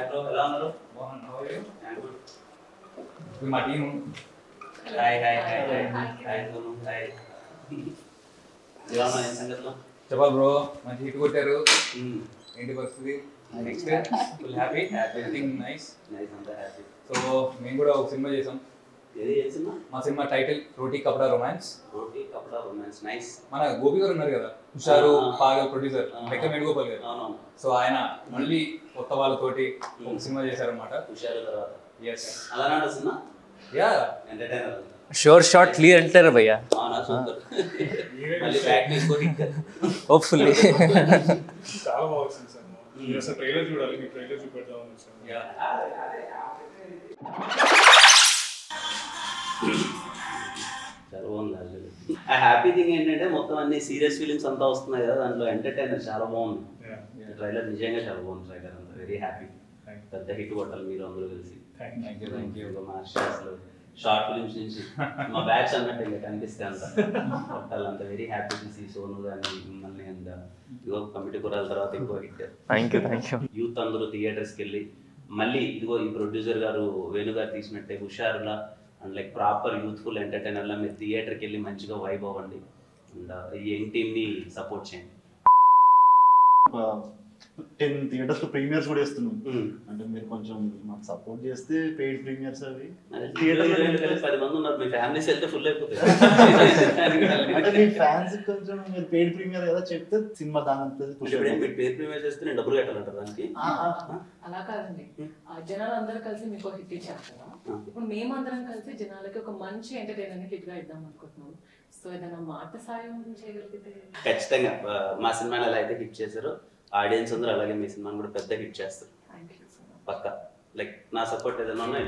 Bro ఎలా ఉన్నారు? Mohan how are you? I'm good. ఇది మా టీం. Hi Sonu hi. ఎలా ఉన్నారు ఏం సంగతులు? చెప్పాలి బ్రో, మంచి హిట్ కొట్టారు. ఏంటి పరిస్థితి? Next full happy, everything nice. అంతా హ్యాపీ. సో మేము కూడా ఒక సినిమా చేసాం. ఏది ఏ సినిమా? మా సినిమా టైటిల్ రోటీ కపడా రొమాన్స్. రోటీ కపడా రొమాన్స్. నైస్. మన గోపి గారు ఉన్నారు కదా, హుషారు పాగల్ ప్రొడ్యూసర్, లెక్క వేణుగోపాల్ గారు. అవునవును. సో ఆయన మళ్ళీ కొత్త వాళ్ళతోటి ఒక సినిమా చేశారన్నమాట. హుషారు తర్వాత ఎస్, అలా నడుస్తుందా? Yeah entertainer. Sure shot clear enter है भैया అవునా సూపర్. మళ్ళీ బ్యాక్ తీసుకొని होपफुली చాలా బాగా వచ్చింది సార్. మీరు అసలు ట్రైలర్ చూడాలి, మీ ట్రైలర్ చూపెడదామని వచ్చాను. యా చాలా బాగుంది యాక్చువల్లీ. ఆ హ్యాపీ థింగ్ ఏంటంటే మొత్తం అన్ని సీరియస్ ఫీలింగ్స్ అంతా వస్తున్నాయి కదా, దాంట్లో ఎంటర్టైనర్ చాలా బాగుంది. ట్రైలర్ నిజంగా చాలా బాగుంది. ట్రైలర్ అంతా వెరీ హ్యాపీ. పెద్ద హిట్ కొట్టాలి మీరు అందరూ కలిసి. Thank you. మా అసలు షార్ట్ ఫిలిమ్స్ నుంచి మా బ్యాచ్ అన్నట్టు ఇంకా కనిపిస్తే అంత కొట్టాలంత వెరీ హ్యాపీ టు సీ సోను కానీ మిమ్మల్ని అంత ఇదిగో కమిటీ కురాల తర్వాత ఎక్కువ హిట్. थैंक यू యూత్ అందరూ థియేటర్స్కి వెళ్ళి మళ్ళీ ఇదిగో ఈ ప్రొడ్యూసర్ గారు వేణు గారు తీసినట్టే హుషారులా అండ్ లైక్ ప్రాపర్ యూత్ఫుల్ ఎంటర్టైనర్లా మీరు థియేటర్కి వెళ్ళి మంచిగా వైబ్ అవ్వండి అండ్ ఈ యంగ్ టీమ్ని సపోర్ట్ చేయండి. 10 థియేటర్స్ లో ప్రీమియర్స్ కూడా ఇస్తున్నాం. అంటే మీరు కొంచెం మాకు సపోర్ట్ చేస్తే పెయిడ్ ప్రీమియర్స్ అవి థియేటర్ 10 మంది ఉన్నారు, మీ ఫ్యామిలీస్ వెళ్తే ఫుల్ అయిపోతాయి. అంటే మీ ఫ్యాన్స్ కొంచెం మీరు పెయిడ్ ప్రీమియర్ కదా చెప్తే సినిమా దాని మీరు పేరు ప్రీమియర్ చేస్తే నేను డబ్బులు కట్టాలంటారు దానికి. అలా కాదండి, జనాలు అందరూ కలిసి మీకు హిట్ ఇచ్చారు కదా, ఇప్పుడు మేమందరం కలిసి జనాలకి ఒక మంచి ఎంటర్టైనర్ హిట్ గా ఇద్దాం అనుకుంటున్నాం. సో ఏదైనా మాట సాయం చేయగలిగితే. ఖచ్చితంగా మా సినిమాని ఎలా అయితే హిట్ చేశారో ఆడియన్స్ అందరూ అలాగే మీ సినిమాని కూడా పెద్ద హిట్ చేస్తారు పక్కా. లైక్ నా సపోర్ట్ ఏదైనా ఉన్నాయి.